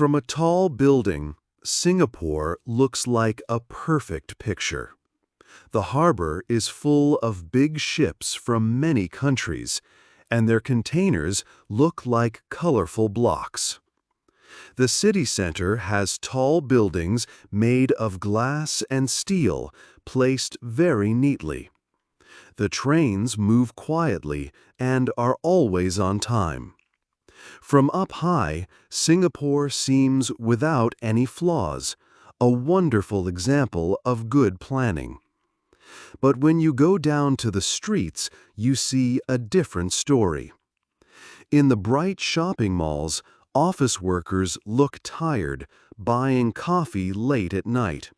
From a tall building, Singapore looks like a perfect picture. The harbor is full of big ships from many countries, and their containers look like colorful blocks. The city center has tall buildings made of glass and steel placed very neatly. The trains move quietly and are always on time. From up high, Singapore seems without any flaws, a wonderful example of good planning. But when you go down to the streets, you see a different story. In the bright shopping malls, office workers look tired, buying coffee late at night.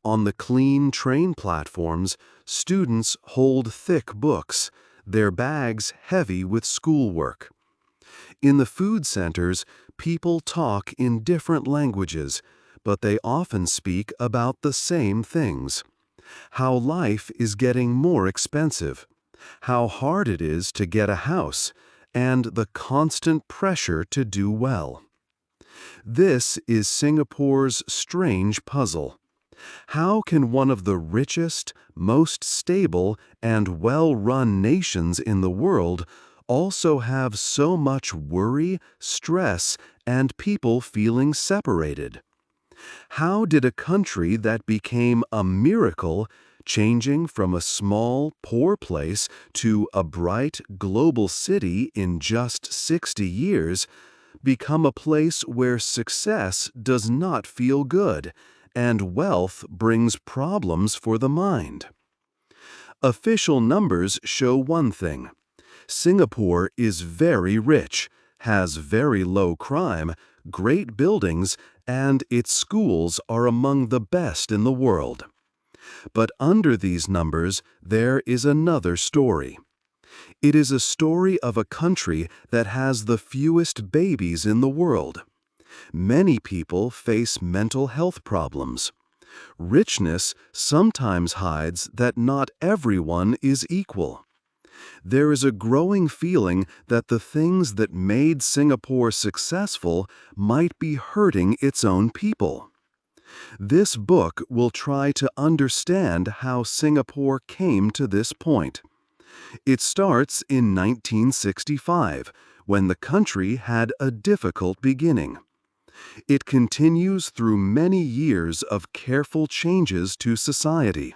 On the clean train platforms, students hold thick books, their bags heavy with schoolwork. In the food centers, people talk in different languages, but they often speak about the same things. How life is getting more expensive, how hard it is to get a house, and the constant pressure to do well. This is Singapore's strange puzzle. How can one of the richest, most stable, and well-run nations in the world also have so much worry, stress, and people feeling separated? How did a country that became a miracle, changing from a small, poor place to a bright, global city in just 60 years, become a place where success does not feel good and wealth brings problems for the mind? Official numbers show one thing. Singapore is very rich, has very low crime, great buildings, and its schools are among the best in the world. But under these numbers, there is another story. It is a story of a country that has the fewest babies in the world. Many people face mental health problems. Richness sometimes hides that not everyone is equal. There is a growing feeling that the things that made Singapore successful might be hurting its own people. This book will try to understand how Singapore came to this point. It starts in 1965, when the country had a difficult beginning. It continues through many years of careful changes to society.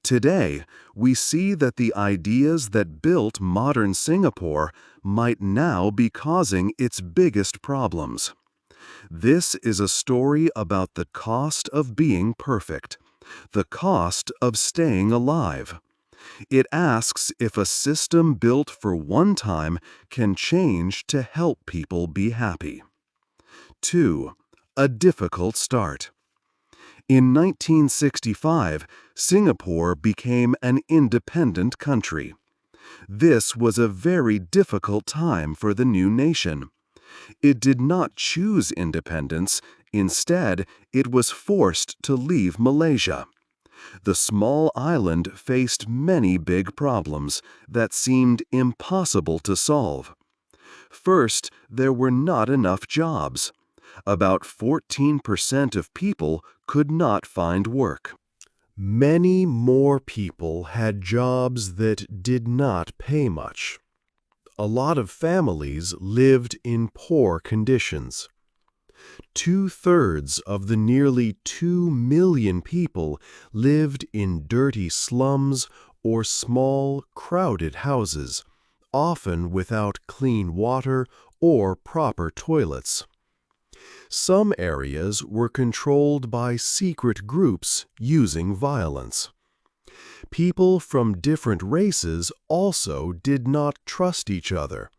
Today, we see that the ideas that built modern Singapore might now be causing its biggest problems. This is a story about the cost of being perfect, the cost of staying alive. It asks if a system built for one time can change to help people be happy. 2. A difficult start. In 1965, Singapore became an independent country. This was a very difficult time for the new nation. It did not choose independence. Instead, it was forced to leave Malaysia. The small island faced many big problems that seemed impossible to solve. First, there were not enough jobs. About 14% of people could not find work. Many more people had jobs that did not pay much. A lot of families lived in poor conditions. 2/3 of the nearly 2 million people lived in dirty slums or small, crowded houses, often without clean water or proper toilets. Some areas were controlled by secret groups using violence. People from different races also did not trust each other.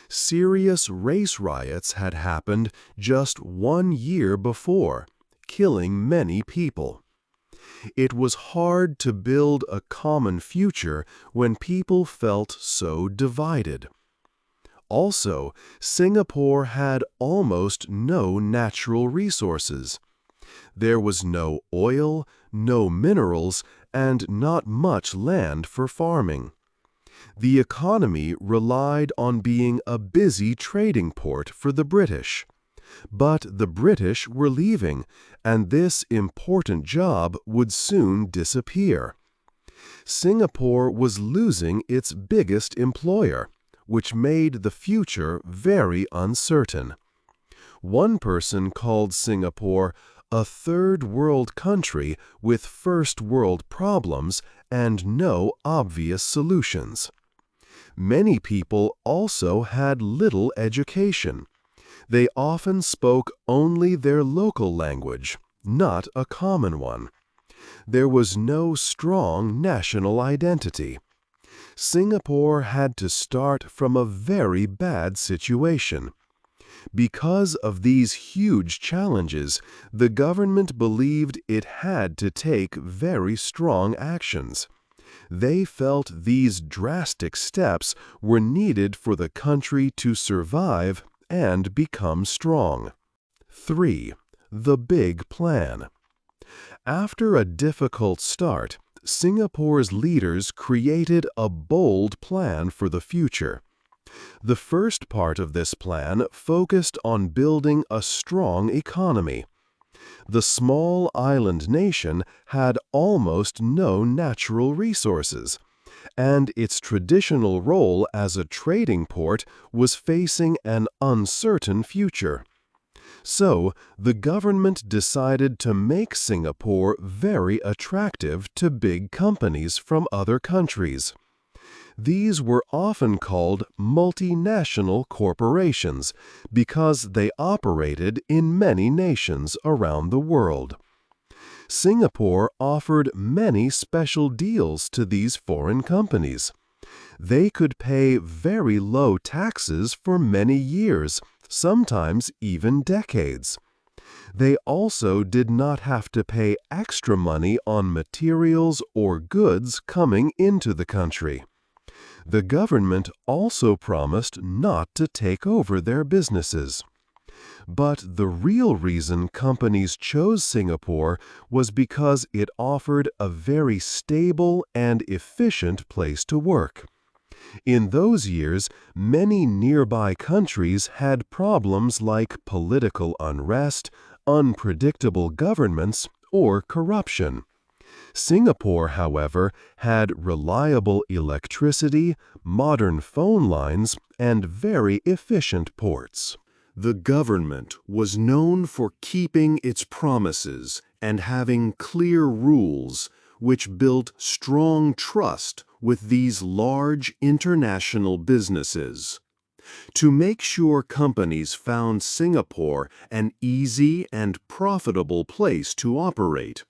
Serious race riots had happened just 1 year before, killing many people. It was hard to build a common future when people felt so divided. Also, Singapore had almost no natural resources. There was no oil, no minerals, and not much land for farming. The economy relied on being a busy trading port for the British. But the British were leaving, and this important job would soon disappear. Singapore was losing its biggest employer, which made the future very uncertain. One person called Singapore a third world country with first world problems and no obvious solutions. Many people also had little education. They often spoke only their local language, not a common one. There was no strong national identity. Singapore had to start from a very bad situation. Because of these huge challenges, the government believed it had to take very strong actions. They felt these drastic steps were needed for the country to survive and become strong. 3. The Big Plan. After a difficult start, Singapore's leaders created a bold plan for the future. The first part of this plan focused on building a strong economy. The small island nation had almost no natural resources, and its traditional role as a trading port was facing an uncertain future. So, the government decided to make Singapore very attractive to big companies from other countries. These were often called multinational corporations because they operated in many nations around the world. Singapore offered many special deals to these foreign companies. They could pay very low taxes for many years, sometimes even decades. They also did not have to pay extra money on materials or goods coming into the country. The government also promised not to take over their businesses. But the real reason companies chose Singapore was because it offered a very stable and efficient place to work. In those years, many nearby countries had problems like political unrest, unpredictable governments, or corruption. Singapore, however, had reliable electricity, modern phone lines, and very efficient ports. The government was known for keeping its promises and having clear rules, which built strong trust with these large international businesses. To make sure companies found Singapore an easy and profitable place to operate,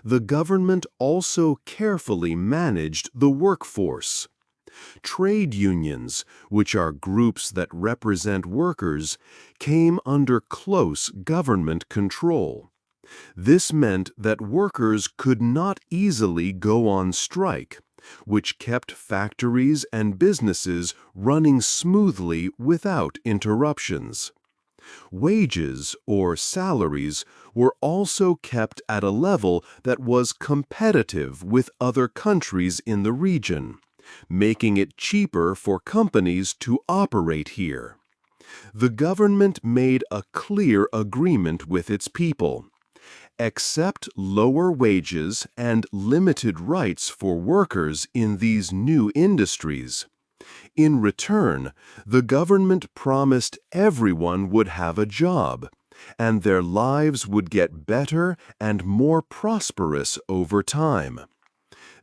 the government also carefully managed the workforce. Trade unions, which are groups that represent workers, came under close government control. This meant that workers could not easily go on strike, which kept factories and businesses running smoothly without interruptions. Wages, or salaries, were also kept at a level that was competitive with other countries in the region, making it cheaper for companies to operate here. The government made a clear agreement with its people. Accept lower wages and limited rights for workers in these new industries. In return, the government promised everyone would have a job, and their lives would get better and more prosperous over time.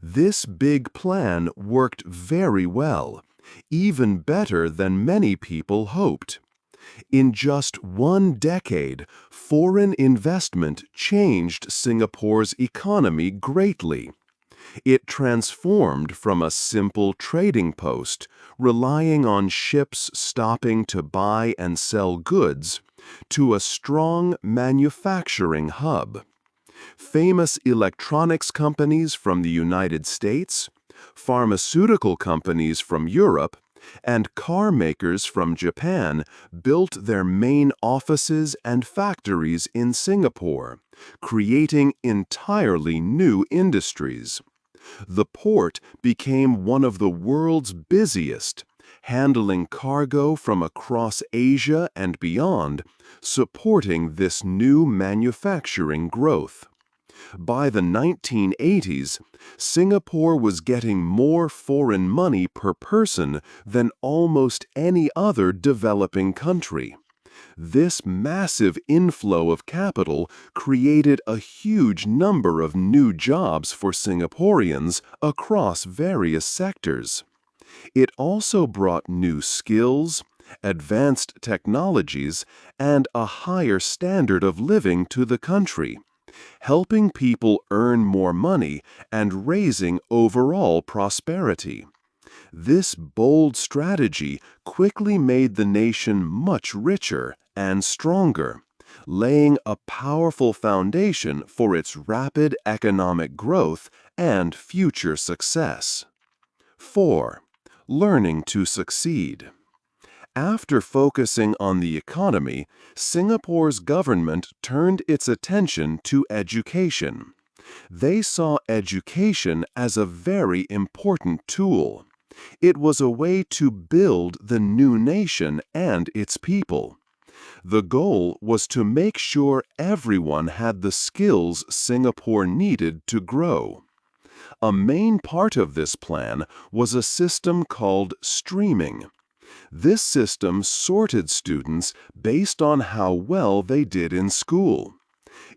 This big plan worked very well, even better than many people hoped. In just one decade, foreign investment changed Singapore's economy greatly. It transformed from a simple trading post, relying on ships stopping to buy and sell goods, to a strong manufacturing hub. Famous electronics companies from the United States, pharmaceutical companies from Europe, and car makers from Japan built their main offices and factories in Singapore, creating entirely new industries. The port became one of the world's busiest, handling cargo from across Asia and beyond, supporting this new manufacturing growth. By the 1980s, Singapore was getting more foreign money per person than almost any other developing country. This massive inflow of capital created a huge number of new jobs for Singaporeans across various sectors. It also brought new skills, advanced technologies, and a higher standard of living to the country, helping people earn more money and raising overall prosperity. This bold strategy quickly made the nation much richer and stronger, laying a powerful foundation for its rapid economic growth and future success. 4. Learning to succeed. After focusing on the economy, Singapore's government turned its attention to education. They saw education as a very important tool. It was a way to build the new nation and its people. The goal was to make sure everyone had the skills Singapore needed to grow. A main part of this plan was a system called streaming. This system sorted students based on how well they did in school.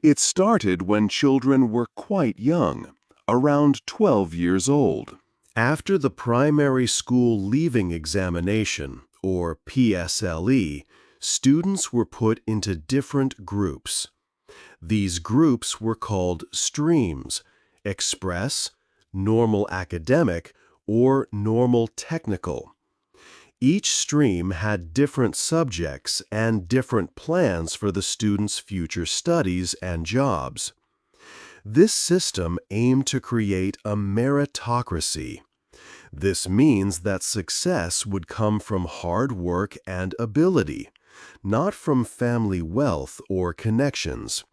It started when children were quite young, around 12 years old. After the primary school leaving examination, or PSLE, students were put into different groups. These groups were called streams: express, normal academic, or normal technical. Each stream had different subjects and different plans for the students' future studies and jobs. This system aimed to create a meritocracy. This means that success would come from hard work and ability, not from family wealth or connections.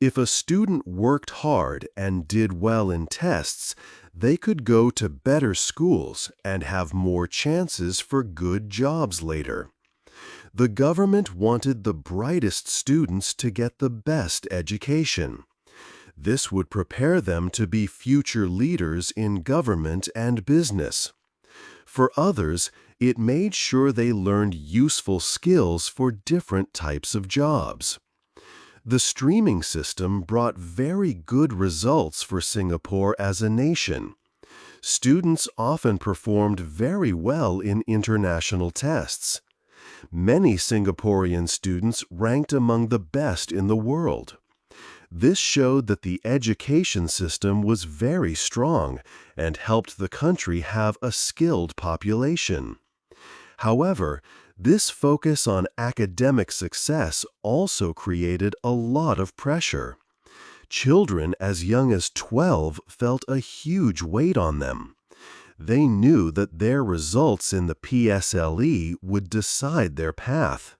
If a student worked hard and did well in tests, they could go to better schools and have more chances for good jobs later. The government wanted the brightest students to get the best education. This would prepare them to be future leaders in government and business. For others, it made sure they learned useful skills for different types of jobs. The streaming system brought very good results for Singapore as a nation. Students often performed very well in international tests. Many Singaporean students ranked among the best in the world. This showed that the education system was very strong and helped the country have a skilled population. However, this focus on academic success also created a lot of pressure. Children as young as 12 felt a huge weight on them. They knew that their results in the PSLE would decide their path.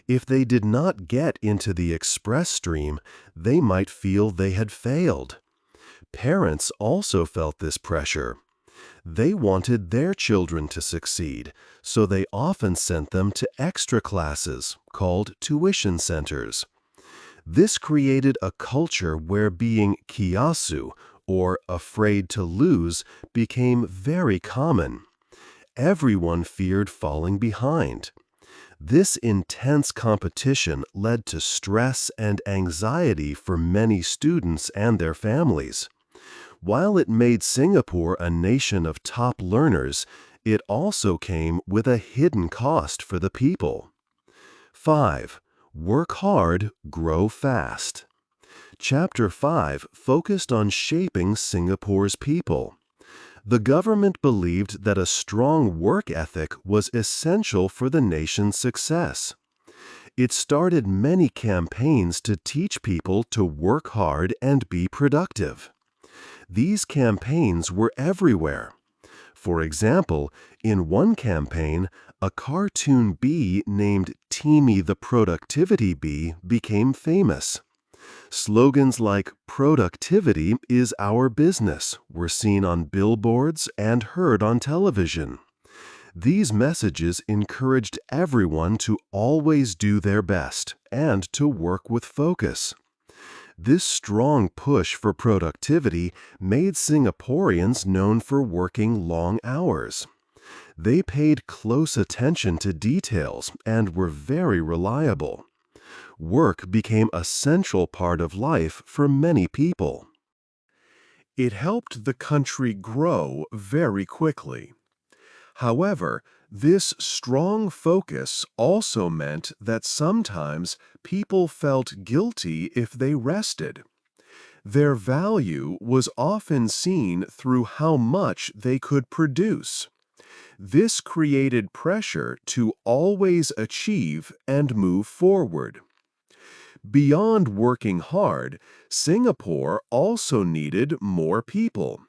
If they did not get into the express stream, they might feel they had failed. Parents also felt this pressure. They wanted their children to succeed, so they often sent them to extra classes, called tuition centers. This created a culture where being kiasu, or afraid to lose, became very common. Everyone feared falling behind. This intense competition led to stress and anxiety for many students and their families. While it made Singapore a nation of top learners, it also came with a hidden cost for the people. 5. Work hard, grow fast. Chapter 5 focused on shaping Singapore's people. The government believed that a strong work ethic was essential for the nation's success. It started many campaigns to teach people to work hard and be productive. These campaigns were everywhere. For example, in one campaign, a cartoon bee named Teamy the Productivity Bee became famous. Slogans like "Productivity is our business" were seen on billboards and heard on television. These messages encouraged everyone to always do their best and to work with focus. This strong push for productivity made Singaporeans known for working long hours. They paid close attention to details and were very reliable. Work became a central part of life for many people. It helped the country grow very quickly. However, this strong focus also meant that sometimes people felt guilty if they rested. Their value was often seen through how much they could produce. This created pressure to always achieve and move forward. Beyond working hard, Singapore also needed more people.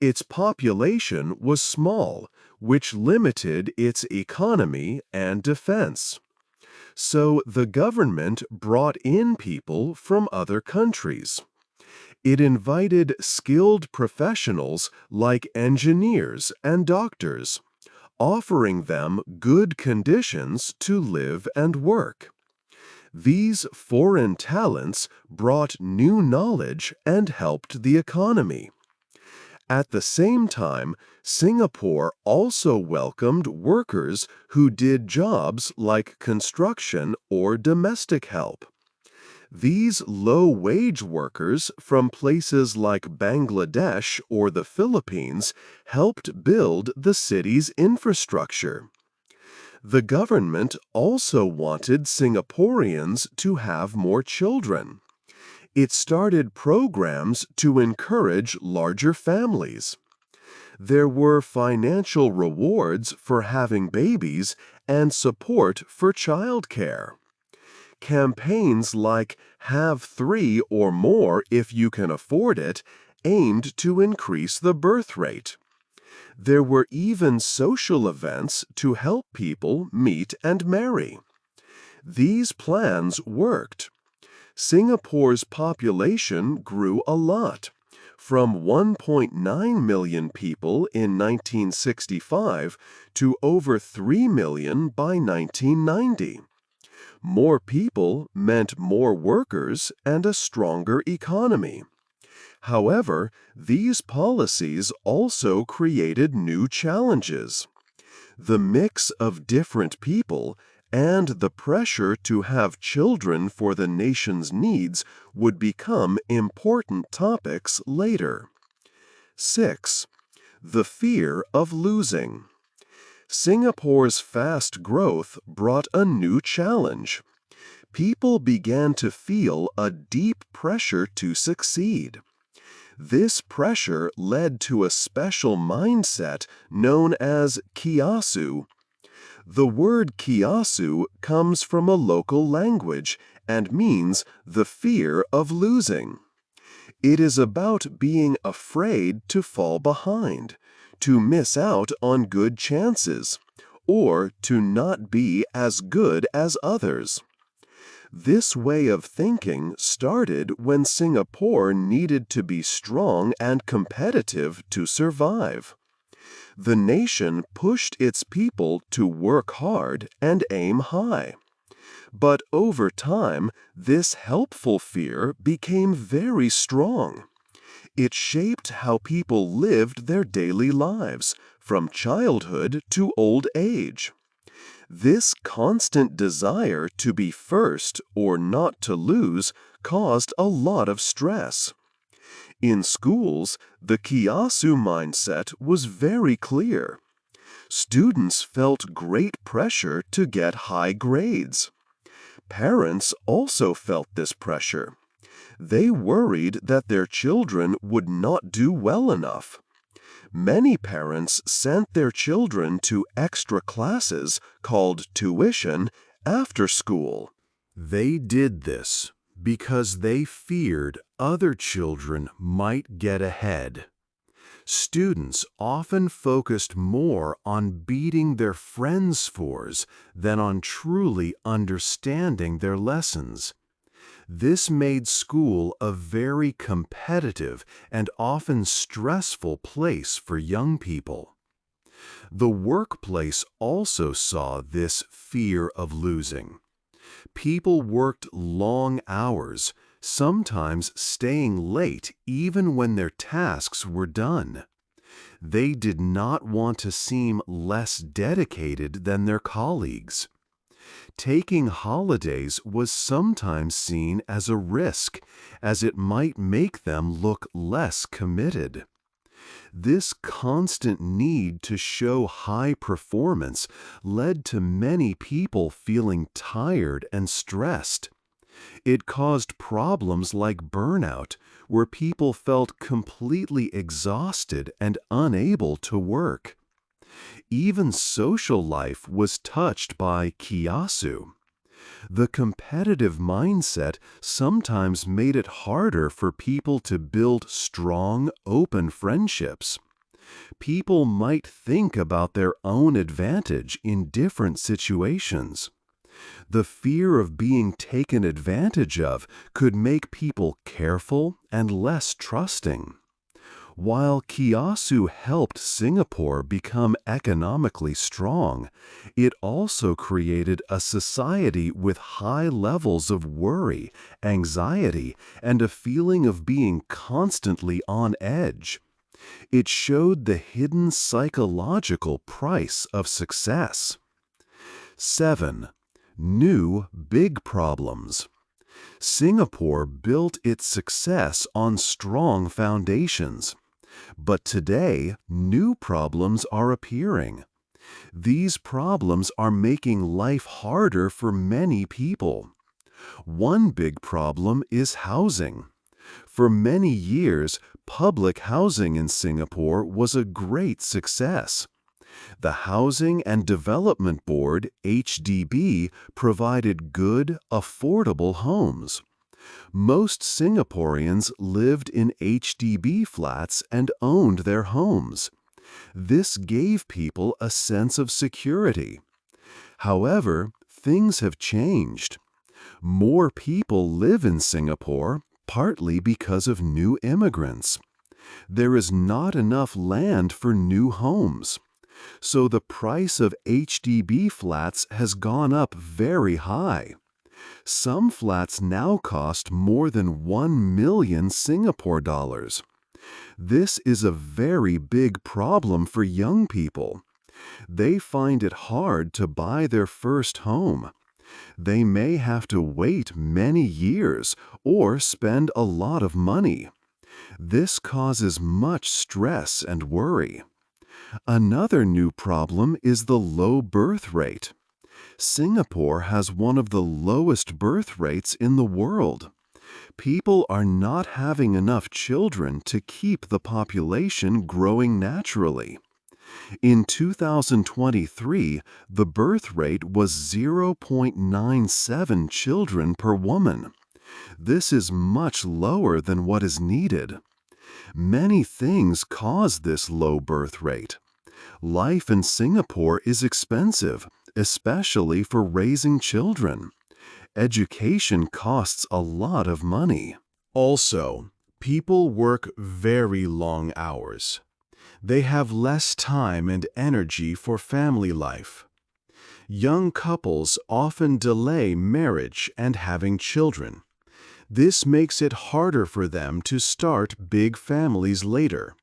Its population was small, which limited its economy and defense. So the government brought in people from other countries. It invited skilled professionals like engineers and doctors, offering them good conditions to live and work. These foreign talents brought new knowledge and helped the economy. At the same time, Singapore also welcomed workers who did jobs like construction or domestic help. These low-wage workers from places like Bangladesh or the Philippines helped build the city's infrastructure. The government also wanted Singaporeans to have more children. It started programs to encourage larger families. There were financial rewards for having babies and support for childcare. Campaigns like "Have 3 or more if you can afford it" aimed to increase the birth rate. There were even social events to help people meet and marry. These plans worked. Singapore's population grew a lot, from 1.9 million people in 1965 to over 3 million by 1990. More people meant more workers and a stronger economy. However, these policies also created new challenges. The mix of different people and the pressure to have children for the nation's needs would become important topics later. 6. The fear of losing. Singapore's fast growth brought a new challenge. People began to feel a deep pressure to succeed. This pressure led to a special mindset known as kiasu. The word kiasu comes from a local language and means the fear of losing. It is about being afraid to fall behind, to miss out on good chances, or to not be as good as others. This way of thinking started when Singapore needed to be strong and competitive to survive. The nation pushed its people to work hard and aim high. But over time, this helpful fear became very strong. It shaped how people lived their daily lives, from childhood to old age. This constant desire to be first or not to lose caused a lot of stress. In schools, the kiasu mindset was very clear. Students felt great pressure to get high grades. Parents also felt this pressure. They worried that their children would not do well enough. Many parents sent their children to extra classes called tuition after school. They did this because they feared other children might get ahead. Students often focused more on beating their friends' scores than on truly understanding their lessons. This made school a very competitive and often stressful place for young people. The workplace also saw this fear of losing. People worked long hours, sometimes staying late even when their tasks were done. They did not want to seem less dedicated than their colleagues. Taking holidays was sometimes seen as a risk, as it might make them look less committed. This constant need to show high performance led to many people feeling tired and stressed. It caused problems like burnout, where people felt completely exhausted and unable to work. Even social life was touched by kiasu. The competitive mindset sometimes made it harder for people to build strong, open friendships. People might think about their own advantage in different situations. The fear of being taken advantage of could make people careful and less trusting. While kiasu helped Singapore become economically strong, it also created a society with high levels of worry, anxiety, and a feeling of being constantly on edge. It showed the hidden psychological price of success. 7. New big problems. Singapore built its success on strong foundations. But today, new problems are appearing. These problems are making life harder for many people. One big problem is housing. For many years, public housing in Singapore was a great success. The Housing and Development Board, HDB, provided good, affordable homes. Most Singaporeans lived in HDB flats and owned their homes. This gave people a sense of security. However, things have changed. More people live in Singapore, partly because of new immigrants. There is not enough land for new homes. So the price of HDB flats has gone up very high. Some flats now cost more than 1 million Singapore dollars. This is a very big problem for young people. They find it hard to buy their first home. They may have to wait many years or spend a lot of money. This causes much stress and worry. Another new problem is the low birth rate. Singapore has one of the lowest birth rates in the world. People are not having enough children to keep the population growing naturally. In 2023, the birth rate was 0.97 children per woman. This is much lower than what is needed. Many things cause this low birth rate. Life in Singapore is expensive, especially for raising children. Education costs a lot of money. Also, people work very long hours. They have less time and energy for family life. Young couples often delay marriage and having children. This makes it harder for them to start big families later.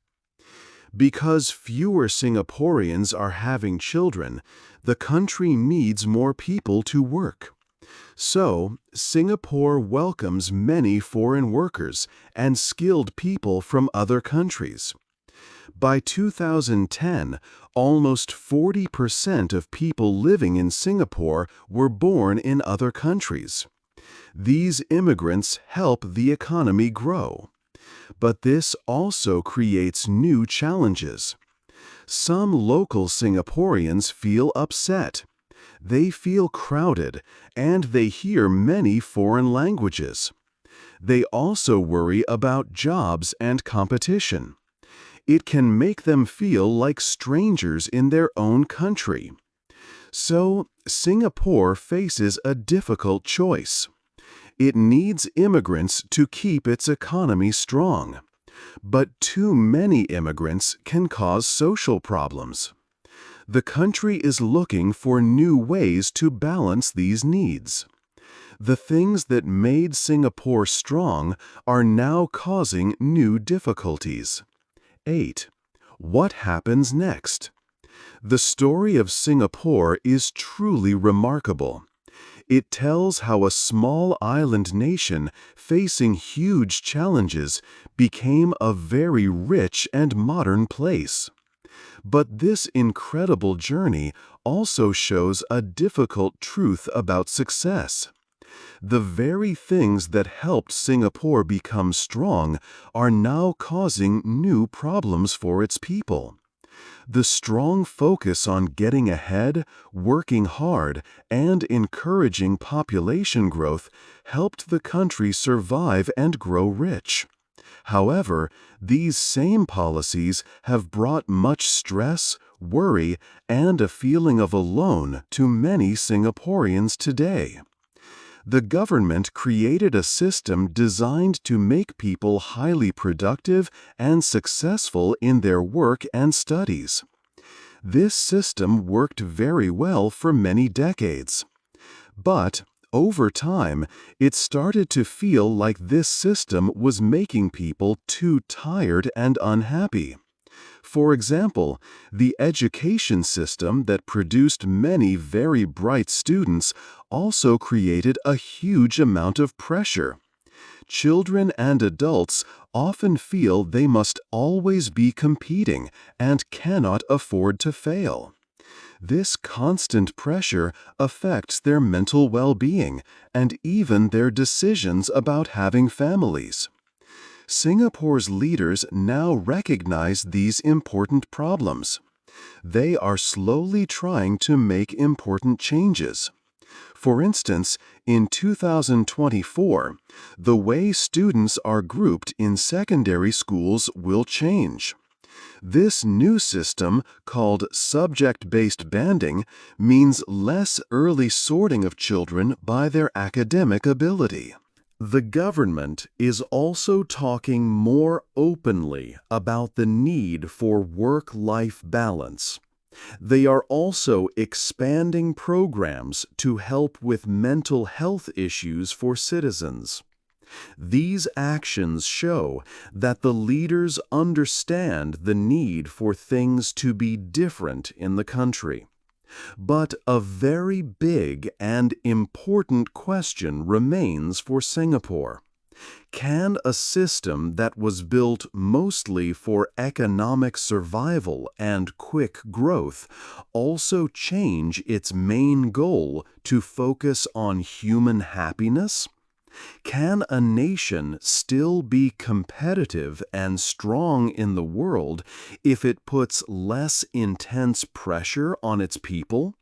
Because fewer Singaporeans are having children, the country needs more people to work. So, Singapore welcomes many foreign workers and skilled people from other countries. By 2010, almost 40% of people living in Singapore were born in other countries. These immigrants help the economy grow. But this also creates new challenges. Some local Singaporeans feel upset. They feel crowded, and they hear many foreign languages. They also worry about jobs and competition. It can make them feel like strangers in their own country. So, Singapore faces a difficult choice. It needs immigrants to keep its economy strong. But too many immigrants can cause social problems. The country is looking for new ways to balance these needs. The things that made Singapore strong are now causing new difficulties. 8. What happens next? The story of Singapore is truly remarkable. It tells how a small island nation facing huge challenges became a very rich and modern place. But this incredible journey also shows a difficult truth about success. The very things that helped Singapore become strong are now causing new problems for its people. The strong focus on getting ahead, working hard, and encouraging population growth helped the country survive and grow rich. However, these same policies have brought much stress, worry, and a feeling of alone to many Singaporeans today. The government created a system designed to make people highly productive and successful in their work and studies. This system worked very well for many decades. But, over time, it started to feel like this system was making people too tired and unhappy. For example, the education system that produced many very bright students also created a huge amount of pressure. Children and adults often feel they must always be competing and cannot afford to fail. This constant pressure affects their mental well-being and even their decisions about having families. Singapore's leaders now recognize these important problems. They are slowly trying to make important changes. For instance, in 2024, the way students are grouped in secondary schools will change. This new system, called subject-based banding, means less early sorting of children by their academic ability. The government is also talking more openly about the need for work-life balance. They are also expanding programs to help with mental health issues for citizens. These actions show that the leaders understand the need for things to be different in the country. But a very big and important question remains for Singapore. Can a system that was built mostly for economic survival and quick growth also change its main goal to focus on human happiness? Can a nation still be competitive and strong in the world if it puts less intense pressure on its people?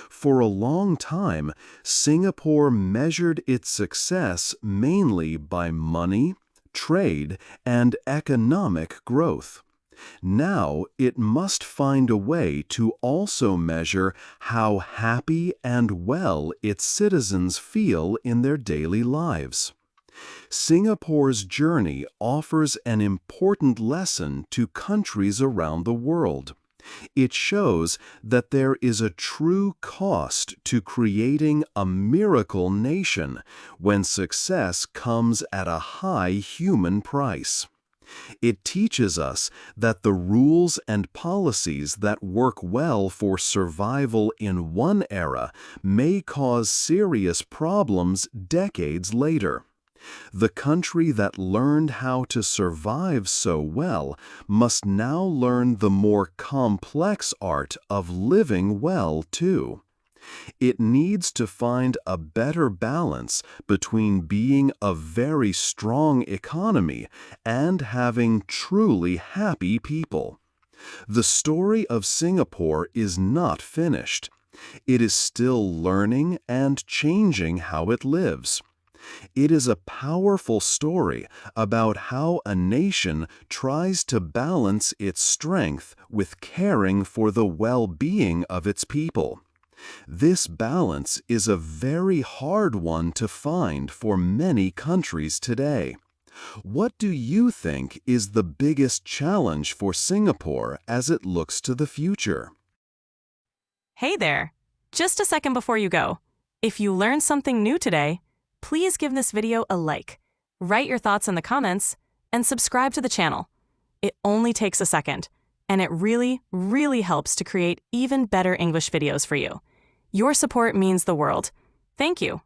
For a long time, Singapore measured its success mainly by money, trade, and economic growth. Now it must find a way to also measure how happy and well its citizens feel in their daily lives. Singapore's journey offers an important lesson to countries around the world. It shows that there is a true cost to creating a miracle nation when success comes at a high human price. It teaches us that the rules and policies that work well for survival in one era may cause serious problems decades later. The country that learned how to survive so well must now learn the more complex art of living well, too. It needs to find a better balance between being a very strong economy and having truly happy people. The story of Singapore is not finished. It is still learning and changing how it lives. It is a powerful story about how a nation tries to balance its strength with caring for the well-being of its people. This balance is a very hard one to find for many countries today. What do you think is the biggest challenge for Singapore as it looks to the future? Hey there! Just a second before you go. If you learned something new today, please give this video a like, write your thoughts in the comments, and subscribe to the channel. It only takes a second, and it really, really helps to create even better English videos for you. Your support means the world. Thank you.